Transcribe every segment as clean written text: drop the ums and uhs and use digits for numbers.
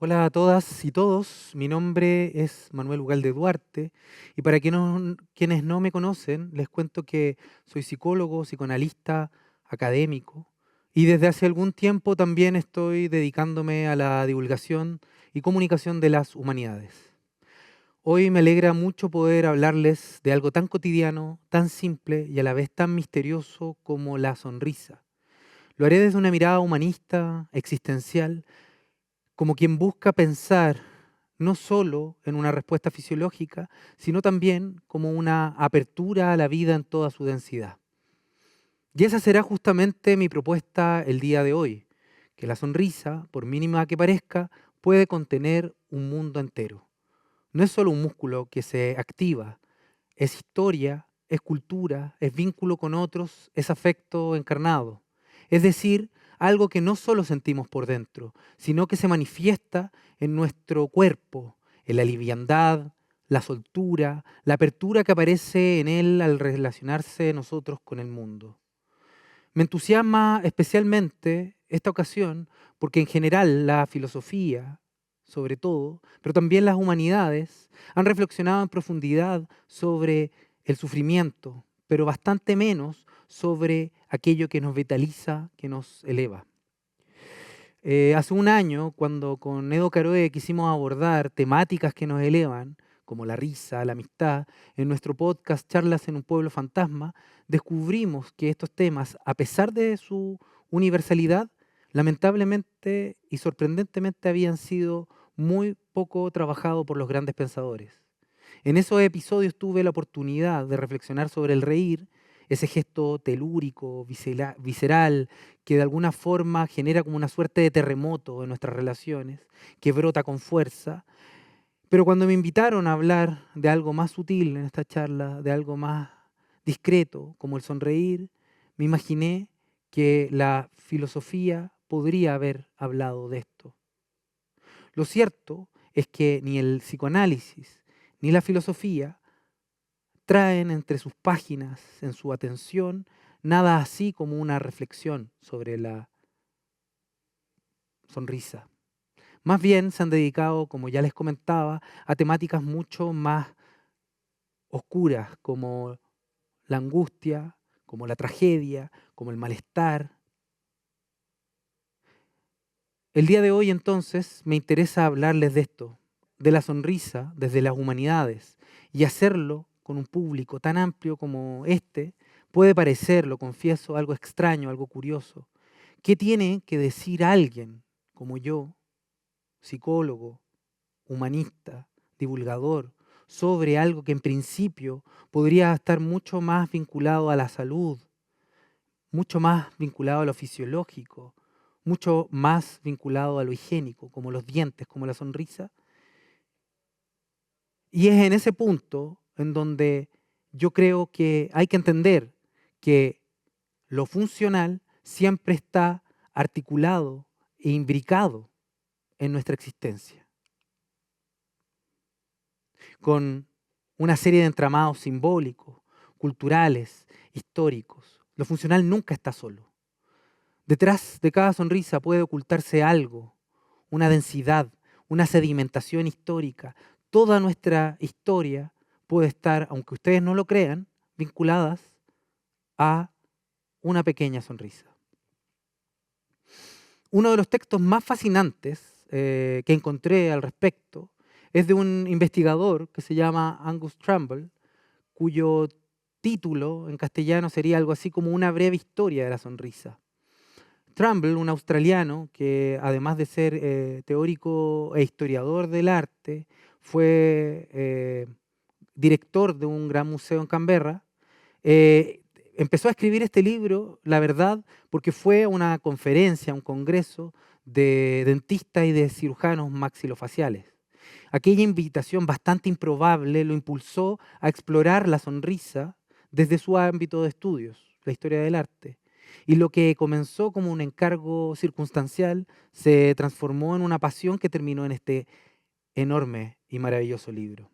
Hola a todas y todos, mi nombre es Manuel Ugalde Duarte y para quienes no me conocen les cuento que soy psicólogo, psicoanalista, académico y desde hace algún tiempo también estoy dedicándome a la divulgación y comunicación de las humanidades. Hoy me alegra mucho poder hablarles de algo tan cotidiano, tan simple y a la vez tan misterioso como la sonrisa. Lo haré desde una mirada humanista, existencial, como quien busca pensar no solo en una respuesta fisiológica, sino también como una apertura a la vida en toda su densidad. Y esa será justamente mi propuesta el día de hoy, que la sonrisa, por mínima que parezca, puede contener un mundo entero. No es solo un músculo que se activa, es historia, es cultura, es vínculo con otros, es afecto encarnado. Es decir, algo que no solo sentimos por dentro, sino que se manifiesta en nuestro cuerpo, en la liviandad, la soltura, la apertura que aparece en él al relacionarse nosotros con el mundo. Me entusiasma especialmente esta ocasión porque en general la filosofía, sobre todo, pero también las humanidades, han reflexionado en profundidad sobre el sufrimiento, pero bastante menos sobre aquello que nos vitaliza, que nos eleva. Hace un año, cuando con Edo Caroe quisimos abordar temáticas que nos elevan, como la risa, la amistad, en nuestro podcast Charlas en un Pueblo Fantasma, descubrimos que estos temas, a pesar de su universalidad, lamentablemente y sorprendentemente habían sido muy poco trabajados por los grandes pensadores. En esos episodios tuve la oportunidad de reflexionar sobre el reír, ese gesto telúrico, visceral, que de alguna forma genera como una suerte de terremoto en nuestras relaciones, que brota con fuerza. Pero cuando me invitaron a hablar de algo más sutil en esta charla, de algo más discreto, como el sonreír, me imaginé que la filosofía podría haber hablado de esto. Lo cierto es que ni el psicoanálisis ni la filosofía traen entre sus páginas, en su atención, nada así como una reflexión sobre la sonrisa. Más bien se han dedicado, como ya les comentaba, a temáticas mucho más oscuras, como la angustia, como la tragedia, como el malestar. El día de hoy entonces me interesa hablarles de esto, de la sonrisa desde las humanidades, y hacerlo con un público tan amplio como este puede parecer, lo confieso, algo extraño, algo curioso. ¿Qué tiene que decir alguien como yo, psicólogo, humanista, divulgador, sobre algo que en principio podría estar mucho más vinculado a la salud, mucho más vinculado a lo fisiológico, mucho más vinculado a lo higiénico, como los dientes, como la sonrisa? Y es en ese punto en donde yo creo que hay que entender que lo funcional siempre está articulado e imbricado en nuestra existencia, con una serie de entramados simbólicos, culturales, históricos. Lo funcional nunca está solo. Detrás de cada sonrisa puede ocultarse algo, una densidad, una sedimentación histórica. Toda nuestra historia puede estar, aunque ustedes no lo crean, vinculadas a una pequeña sonrisa. Uno de los textos más fascinantes que encontré al respecto es de un investigador que se llama Angus Trumbull, cuyo título en castellano sería algo así como Una breve historia de la sonrisa. Trumbull, un australiano que además de ser teórico e historiador del arte, fue director de un gran museo en Canberra, eh, empezó a escribir este libro, la verdad, porque fue a una conferencia, un congreso de dentistas y de cirujanos maxilofaciales. Aquella invitación bastante improbable lo impulsó a explorar la sonrisa desde su ámbito de estudios, la historia del arte. Y lo que comenzó como un encargo circunstancial se transformó en una pasión que terminó en este enorme y maravilloso libro.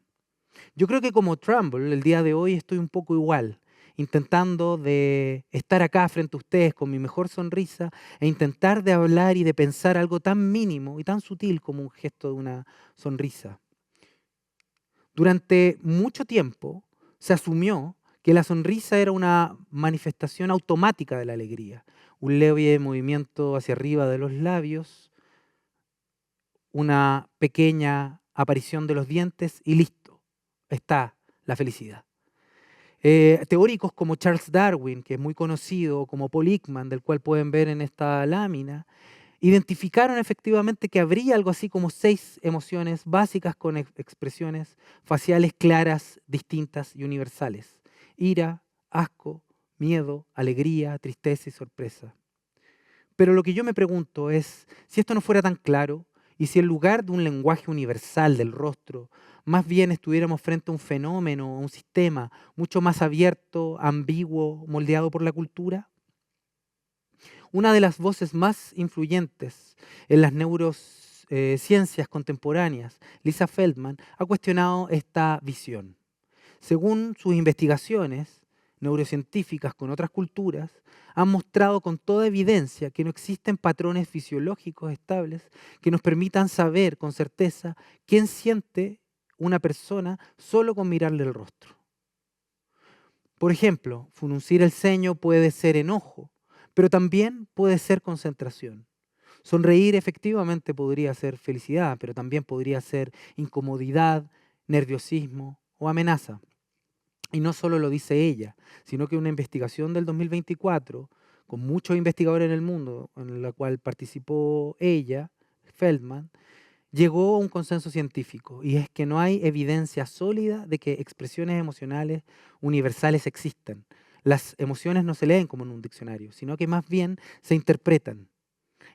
Yo creo que como Trumbull, el día de hoy estoy un poco igual. intentando de estar acá frente a ustedes con mi mejor sonrisa e intentar de hablar y de pensar algo tan mínimo y tan sutil como un gesto de una sonrisa. Durante mucho tiempo se asumió que la sonrisa era una manifestación automática de la alegría, un leve movimiento hacia arriba de los labios, una pequeña aparición de los dientes y listo, está la felicidad. Teóricos como Charles Darwin, que es muy conocido, como Paul Ekman, del cual pueden ver en esta lámina, identificaron efectivamente que habría algo así como 6 emociones básicas con expresiones faciales claras, distintas y universales: ira, asco, miedo, alegría, tristeza y sorpresa. Pero lo que yo me pregunto es, si esto no fuera tan claro, y si en lugar de un lenguaje universal del rostro, más bien estuviéramos frente a un fenómeno, a un sistema mucho más abierto, ambiguo, moldeado por la cultura. Una de las voces más influyentes en las neurociencias contemporáneas, Lisa Feldman, ha cuestionado esta visión. Según sus investigaciones neurocientíficas con otras culturas, han mostrado con toda evidencia que no existen patrones fisiológicos estables que nos permitan saber con certeza quién siente una persona solo con mirarle el rostro. Por ejemplo, fruncir el ceño puede ser enojo, pero también puede ser concentración. Sonreír efectivamente podría ser felicidad, pero también podría ser incomodidad, nerviosismo o amenaza. Y no solo lo dice ella, sino que una investigación del 2024, con muchos investigadores en el mundo, en la cual participó ella, Feldman, llegó a un consenso científico, y es que no hay evidencia sólida de que expresiones emocionales universales existan. Las emociones no se leen como en un diccionario, sino que más bien se interpretan.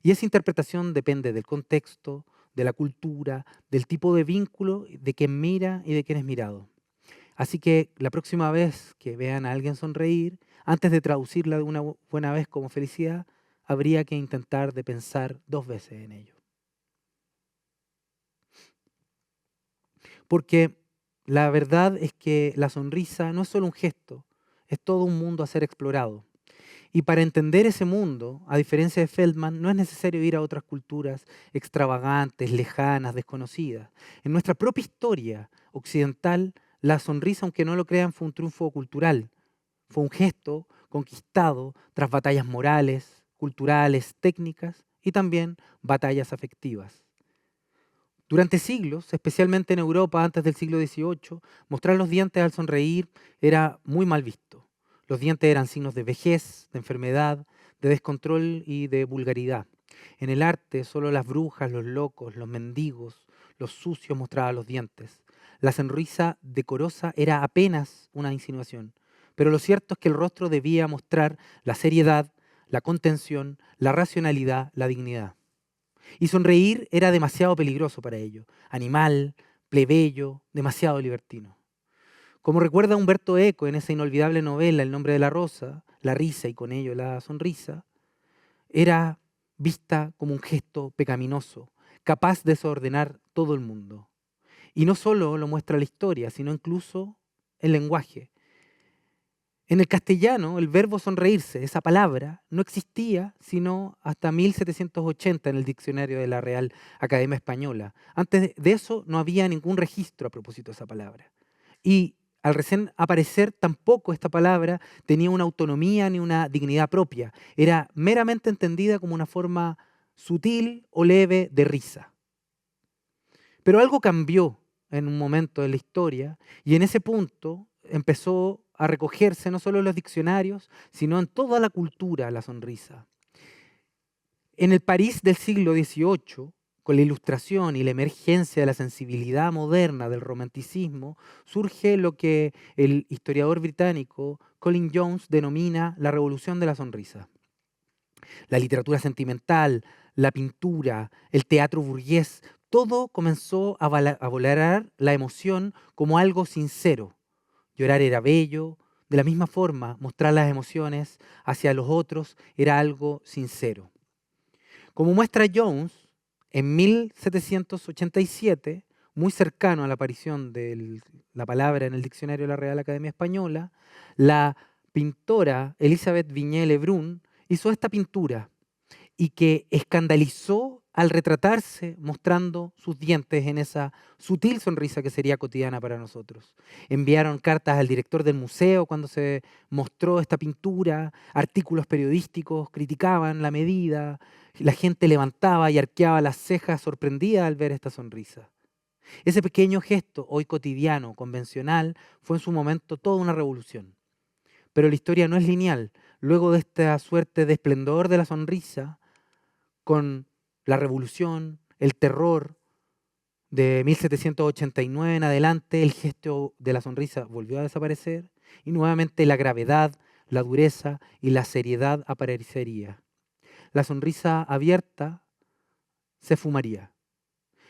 Y esa interpretación depende del contexto, de la cultura, del tipo de vínculo, de quien mira y de quien es mirado. Así que la próxima vez que vean a alguien sonreír, antes de traducirla de una buena vez como felicidad, habría que intentar de pensar 2 veces en ello. Porque la verdad es que la sonrisa no es solo un gesto, es todo un mundo a ser explorado. Y para entender ese mundo, a diferencia de Feldman, no es necesario ir a otras culturas extravagantes, lejanas, desconocidas. En nuestra propia historia occidental, la sonrisa, aunque no lo crean, fue un triunfo cultural. Fue un gesto conquistado tras batallas morales, culturales, técnicas y también batallas afectivas. Durante siglos, especialmente en Europa antes del siglo XVIII, mostrar los dientes al sonreír era muy mal visto. Los dientes eran signos de vejez, de enfermedad, de descontrol y de vulgaridad. En el arte, solo las brujas, los locos, los mendigos, los sucios mostraban los dientes. La sonrisa decorosa era apenas una insinuación. Pero lo cierto es que el rostro debía mostrar la seriedad, la contención, la racionalidad, la dignidad. Y sonreír era demasiado peligroso para ello. Animal, plebeyo, demasiado libertino. Como recuerda Humberto Eco en esa inolvidable novela El nombre de la rosa, la risa y con ello la sonrisa, era vista como un gesto pecaminoso, capaz de desordenar todo el mundo. Y no solo lo muestra la historia, sino incluso el lenguaje. En el castellano, el verbo sonreírse, esa palabra, no existía sino hasta 1780 en el diccionario de la Real Academia Española. Antes de eso no había ningún registro a propósito de esa palabra. Y al recién aparecer, tampoco esta palabra tenía una autonomía ni una dignidad propia. Era meramente entendida como una forma sutil o leve de risa. Pero algo cambió en un momento de la historia y en ese punto empezó a recogerse no solo en los diccionarios, sino en toda la cultura la sonrisa. En el París del siglo XVIII, con la Ilustración y la emergencia de la sensibilidad moderna del romanticismo, surge lo que el historiador británico Colin Jones denomina la revolución de la sonrisa. La literatura sentimental, la pintura, el teatro burgués, todo comenzó a valorar la emoción como algo sincero. Llorar era bello, de la misma forma mostrar las emociones hacia los otros era algo sincero. Como muestra Jones, en 1787, muy cercano a la aparición de la palabra en el diccionario de la Real Academia Española, la pintora Elizabeth Vignet-Lebrun hizo esta pintura y que escandalizó al retratarse mostrando sus dientes en esa sutil sonrisa que sería cotidiana para nosotros. Enviaron cartas al director del museo cuando se mostró esta pintura, artículos periodísticos criticaban la medida, la gente levantaba y arqueaba las cejas sorprendida al ver esta sonrisa. Ese pequeño gesto, hoy cotidiano, convencional, fue en su momento toda una revolución. Pero la historia no es lineal. Luego de esta suerte de esplendor de la sonrisa, con la revolución, el terror de 1789 en adelante, el gesto de la sonrisa volvió a desaparecer y nuevamente la gravedad, la dureza y la seriedad aparecería. La sonrisa abierta se fumaría.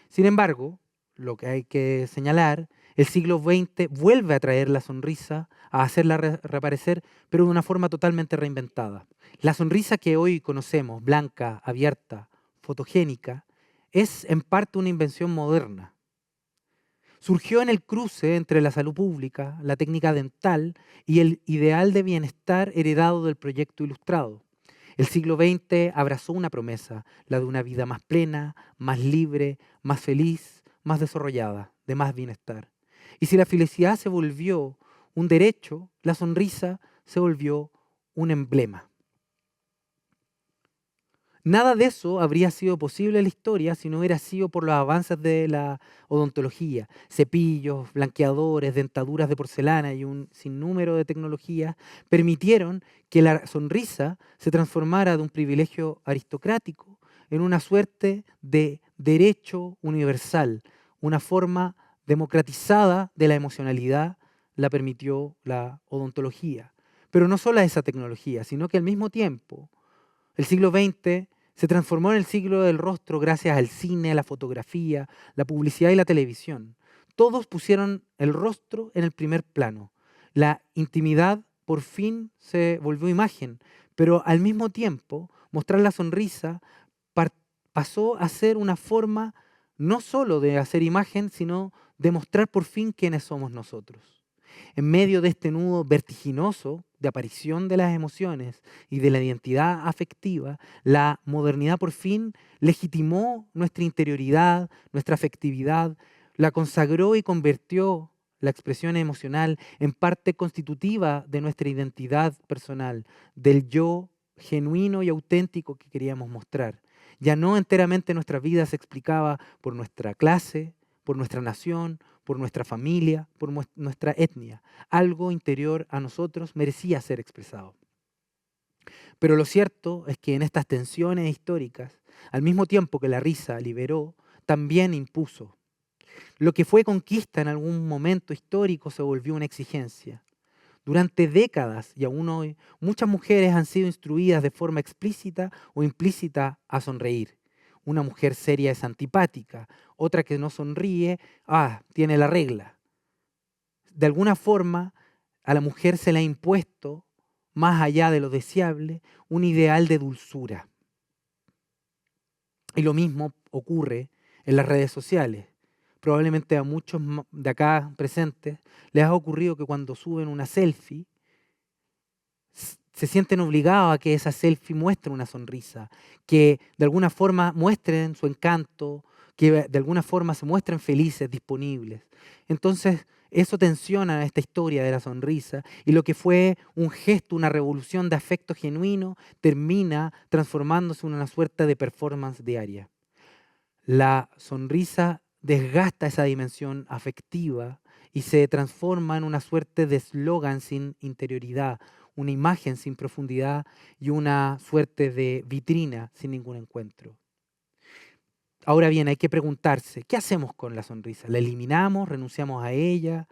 Sin embargo, lo que hay que señalar, el siglo XX vuelve a traer la sonrisa, a hacerla reaparecer, pero de una forma totalmente reinventada. La sonrisa que hoy conocemos, blanca, abierta, fotogénica, es en parte una invención moderna. Surgió en el cruce entre la salud pública, la técnica dental y el ideal de bienestar heredado del proyecto ilustrado. El siglo XX abrazó una promesa, la de una vida más plena, más libre, más feliz, más desarrollada, de más bienestar. Y si la felicidad se volvió un derecho, la sonrisa se volvió un emblema. Nada de eso habría sido posible en la historia si no hubiera sido por los avances de la odontología. Cepillos, blanqueadores, dentaduras de porcelana y un sinnúmero de tecnologías permitieron que la sonrisa se transformara de un privilegio aristocrático en una suerte de derecho universal, una forma democratizada de la emocionalidad la permitió la odontología. Pero no solo esa tecnología, sino que al mismo tiempo el siglo XX se transformó en el siglo del rostro gracias al cine, a la fotografía, la publicidad y la televisión. Todos pusieron el rostro en el primer plano. La intimidad por fin se volvió imagen, pero al mismo tiempo mostrar la sonrisa pasó a ser una forma no solo de hacer imagen, sino de mostrar por fin quiénes somos nosotros. En medio de este nudo vertiginoso de aparición de las emociones y de la identidad afectiva, la modernidad por fin legitimó nuestra interioridad, nuestra afectividad, la consagró y convirtió la expresión emocional en parte constitutiva de nuestra identidad personal, del yo genuino y auténtico que queríamos mostrar. Ya no enteramente nuestra vida se explicaba por nuestra clase, por nuestra nación, por nuestra familia, por nuestra etnia. Algo interior a nosotros merecía ser expresado. Pero lo cierto es que en estas tensiones históricas, al mismo tiempo que la risa liberó, también impuso. Lo que fue conquista en algún momento histórico se volvió una exigencia. Durante décadas y aún hoy, muchas mujeres han sido instruidas de forma explícita o implícita a sonreír. Una mujer seria es antipática, otra que no sonríe, tiene la regla. De alguna forma, a la mujer se le ha impuesto, más allá de lo deseable, un ideal de dulzura. Y lo mismo ocurre en las redes sociales. Probablemente a muchos de acá presentes les ha ocurrido que cuando suben una selfie, se sienten obligados a que esa selfie muestre una sonrisa, que de alguna forma muestren su encanto, que de alguna forma se muestren felices, disponibles. Entonces, eso tensiona esta historia de la sonrisa y lo que fue un gesto, una revolución de afecto genuino, termina transformándose en una suerte de performance diaria. La sonrisa desgasta esa dimensión afectiva y se transforma en una suerte de eslogan sin interioridad, una imagen sin profundidad y una suerte de vitrina sin ningún encuentro. Ahora bien, hay que preguntarse, ¿qué hacemos con la sonrisa? ¿La eliminamos? ¿Renunciamos a ella?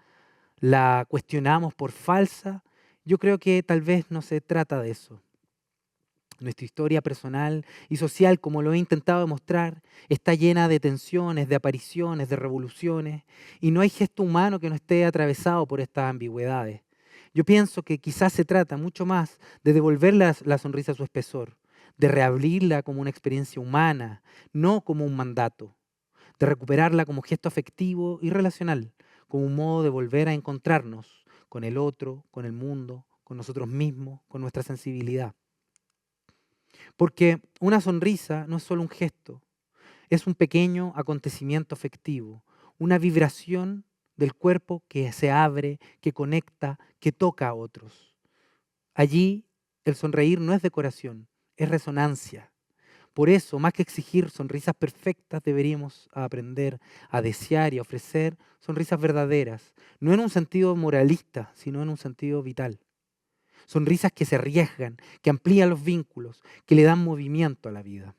¿La cuestionamos por falsa? Yo creo que tal vez no se trata de eso. Nuestra historia personal y social, como lo he intentado demostrar, está llena de tensiones, de apariciones, de revoluciones, y no hay gesto humano que no esté atravesado por estas ambigüedades. Yo pienso que quizás se trata mucho más de devolver la sonrisa a su espesor, de reabrirla como una experiencia humana, no como un mandato, de recuperarla como gesto afectivo y relacional, como un modo de volver a encontrarnos con el otro, con el mundo, con nosotros mismos, con nuestra sensibilidad. Porque una sonrisa no es solo un gesto, es un pequeño acontecimiento afectivo, una vibración del cuerpo que se abre, que conecta, que toca a otros. Allí el sonreír no es decoración, es resonancia. Por eso, más que exigir sonrisas perfectas, deberíamos aprender a desear y a ofrecer sonrisas verdaderas, no en un sentido moralista, sino en un sentido vital. Sonrisas que se arriesgan, que amplían los vínculos, que le dan movimiento a la vida.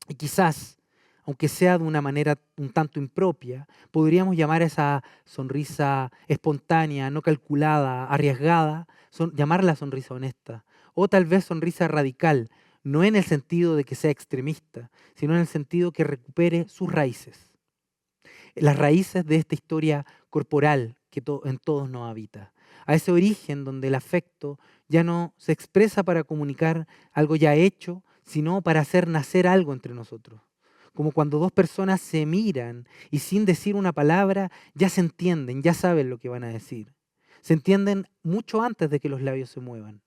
Y quizás, aunque sea de una manera un tanto impropia, podríamos llamar a esa sonrisa espontánea, no calculada, arriesgada, llamarla sonrisa honesta. O tal vez sonrisa radical, no en el sentido de que sea extremista, sino en el sentido que recupere sus raíces. Las raíces de esta historia corporal que en todos nos habita. A ese origen donde el afecto ya no se expresa para comunicar algo ya hecho, sino para hacer nacer algo entre nosotros. Como cuando dos personas se miran y sin decir una palabra ya se entienden, ya saben lo que van a decir. Se entienden mucho antes de que los labios se muevan.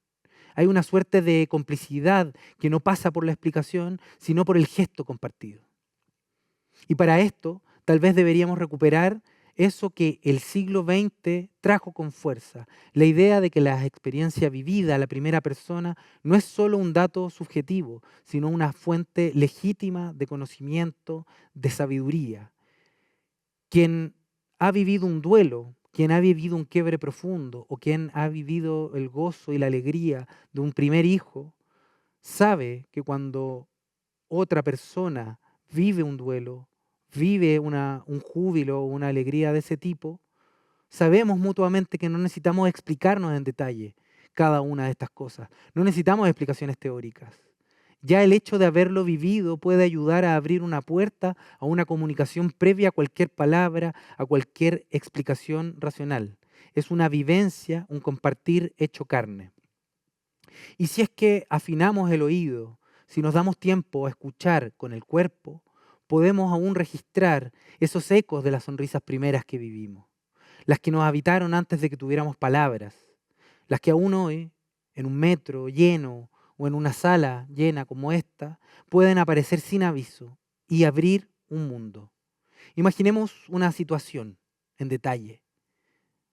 Hay una suerte de complicidad que no pasa por la explicación, sino por el gesto compartido. Y para esto, tal vez deberíamos recuperar eso que el siglo XX trajo con fuerza, la idea de que la experiencia vivida a la primera persona no es solo un dato subjetivo, sino una fuente legítima de conocimiento, de sabiduría. Quien ha vivido un duelo, quien ha vivido un quiebre profundo o quien ha vivido el gozo y la alegría de un primer hijo, sabe que cuando otra persona vive un duelo, vive un júbilo o una alegría de ese tipo, sabemos mutuamente que no necesitamos explicarnos en detalle cada una de estas cosas. No necesitamos explicaciones teóricas. Ya el hecho de haberlo vivido puede ayudar a abrir una puerta a una comunicación previa a cualquier palabra, a cualquier explicación racional. Es una vivencia, un compartir hecho carne. Y si es que afinamos el oído, si nos damos tiempo a escuchar con el cuerpo, podemos aún registrar esos ecos de las sonrisas primeras que vivimos, las que nos habitaron antes de que tuviéramos palabras, las que aún hoy, en un metro lleno o en una sala llena como esta, pueden aparecer sin aviso y abrir un mundo. Imaginemos una situación en detalle.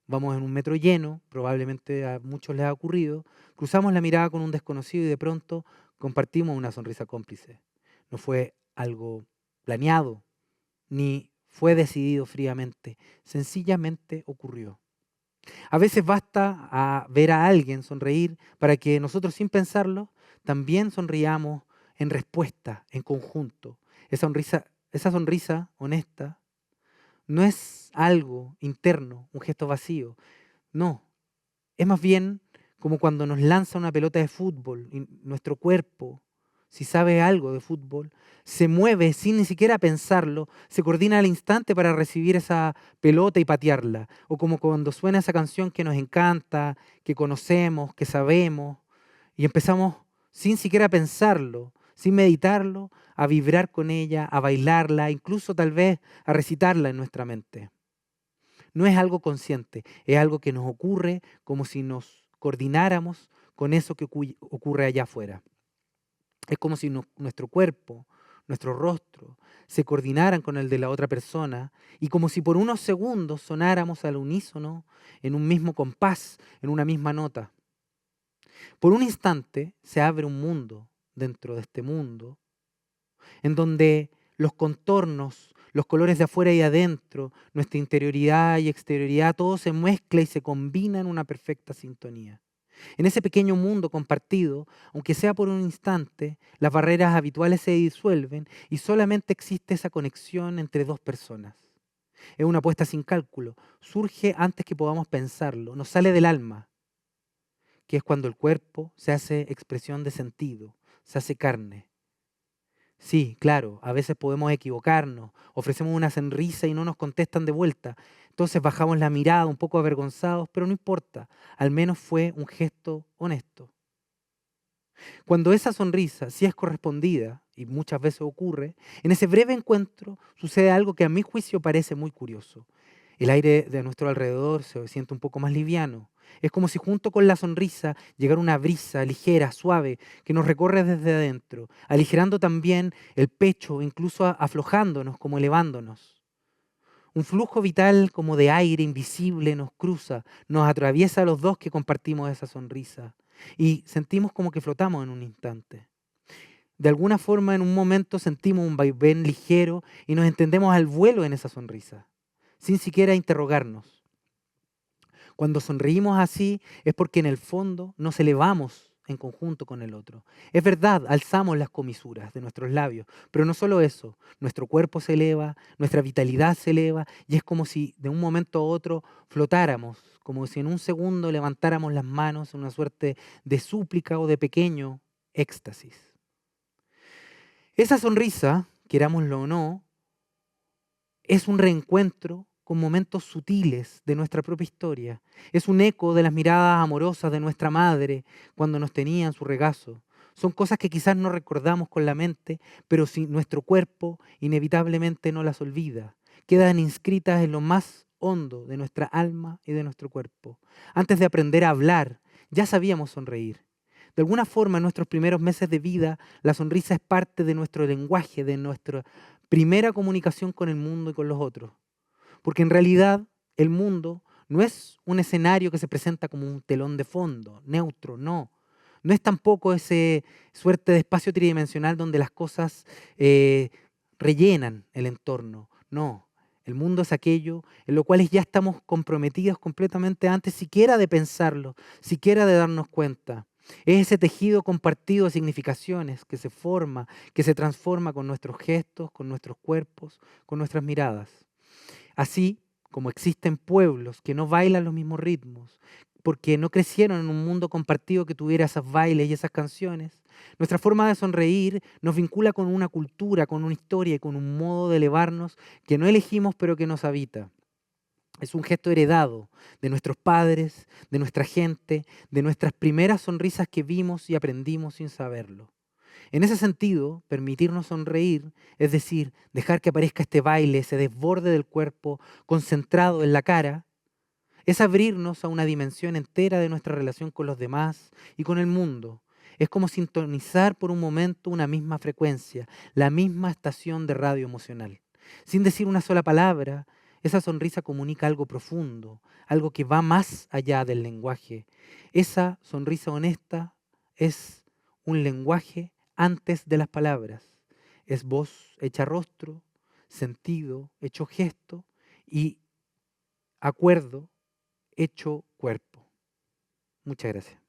Vamos en un metro lleno, probablemente a muchos les ha ocurrido, cruzamos la mirada con un desconocido y de pronto compartimos una sonrisa cómplice. No fue algo planeado, ni fue decidido fríamente, sencillamente ocurrió. A veces basta ver a alguien sonreír para que nosotros sin pensarlo también sonriamos en respuesta, en conjunto. Esa sonrisa honesta no es algo interno, un gesto vacío. No, es más bien como cuando nos lanza una pelota de fútbol y nuestro cuerpo, si sabe algo de fútbol, se mueve sin ni siquiera pensarlo, se coordina al instante para recibir esa pelota y patearla. O como cuando suena esa canción que nos encanta, que conocemos, que sabemos, y empezamos sin siquiera pensarlo, sin meditarlo, a vibrar con ella, a bailarla, incluso tal vez a recitarla en nuestra mente. No es algo consciente, es algo que nos ocurre como si nos coordináramos con eso que ocurre allá afuera. Es como si nuestro cuerpo, nuestro rostro, se coordinaran con el de la otra persona y como si por unos segundos sonáramos al unísono, en un mismo compás, en una misma nota. Por un instante se abre un mundo dentro de este mundo en donde los contornos, los colores de afuera y adentro, nuestra interioridad y exterioridad, todo se mezcla y se combina en una perfecta sintonía. En ese pequeño mundo compartido, aunque sea por un instante, las barreras habituales se disuelven y solamente existe esa conexión entre dos personas. Es una apuesta sin cálculo, surge antes que podamos pensarlo, nos sale del alma, que es cuando el cuerpo se hace expresión de sentido, se hace carne. Sí, claro, a veces podemos equivocarnos, ofrecemos una sonrisa y no nos contestan de vuelta. Entonces bajamos la mirada un poco avergonzados, pero no importa, al menos fue un gesto honesto. Cuando esa sonrisa sí es correspondida, y muchas veces ocurre, en ese breve encuentro sucede algo que a mi juicio parece muy curioso. El aire de nuestro alrededor se siente un poco más liviano. Es como si junto con la sonrisa llegara una brisa ligera, suave, que nos recorre desde adentro, aligerando también el pecho, incluso aflojándonos, como elevándonos. Un flujo vital como de aire invisible nos cruza, nos atraviesa a los dos que compartimos esa sonrisa y sentimos como que flotamos en un instante. De alguna forma, en un momento sentimos un vaivén ligero y nos entendemos al vuelo en esa sonrisa, sin siquiera interrogarnos. Cuando sonreímos así es porque en el fondo nos elevamos en conjunto con el otro. Es verdad, alzamos las comisuras de nuestros labios, pero no solo eso, nuestro cuerpo se eleva, nuestra vitalidad se eleva y es como si de un momento a otro flotáramos, como si en un segundo levantáramos las manos en una suerte de súplica o de pequeño éxtasis. Esa sonrisa, querámoslo o no, es un reencuentro con momentos sutiles de nuestra propia historia. Es un eco de las miradas amorosas de nuestra madre cuando nos tenía en su regazo. Son cosas que quizás no recordamos con la mente, pero si nuestro cuerpo inevitablemente no las olvida. Quedan inscritas en lo más hondo de nuestra alma y de nuestro cuerpo. Antes de aprender a hablar, ya sabíamos sonreír. De alguna forma, en nuestros primeros meses de vida, la sonrisa es parte de nuestro lenguaje, de nuestra primera comunicación con el mundo y con los otros. Porque en realidad el mundo no es un escenario que se presenta como un telón de fondo, neutro, no. No es tampoco ese suerte de espacio tridimensional donde las cosas rellenan el entorno, no. El mundo es aquello en lo cual ya estamos comprometidos completamente antes siquiera de pensarlo, siquiera de darnos cuenta. Es ese tejido compartido de significaciones que se forma, que se transforma con nuestros gestos, con nuestros cuerpos, con nuestras miradas. Así como existen pueblos que no bailan los mismos ritmos, porque no crecieron en un mundo compartido que tuviera esos bailes y esas canciones, nuestra forma de sonreír nos vincula con una cultura, con una historia y con un modo de elevarnos que no elegimos pero que nos habita. Es un gesto heredado de nuestros padres, de nuestra gente, de nuestras primeras sonrisas que vimos y aprendimos sin saberlo. En ese sentido, permitirnos sonreír, es decir, dejar que aparezca este baile, ese desborde del cuerpo concentrado en la cara, es abrirnos a una dimensión entera de nuestra relación con los demás y con el mundo. Es como sintonizar por un momento una misma frecuencia, la misma estación de radio emocional. Sin decir una sola palabra, esa sonrisa comunica algo profundo, algo que va más allá del lenguaje. Esa sonrisa honesta es un lenguaje antes de las palabras. Es voz hecha rostro, sentido hecho gesto y acuerdo hecho cuerpo. Muchas gracias.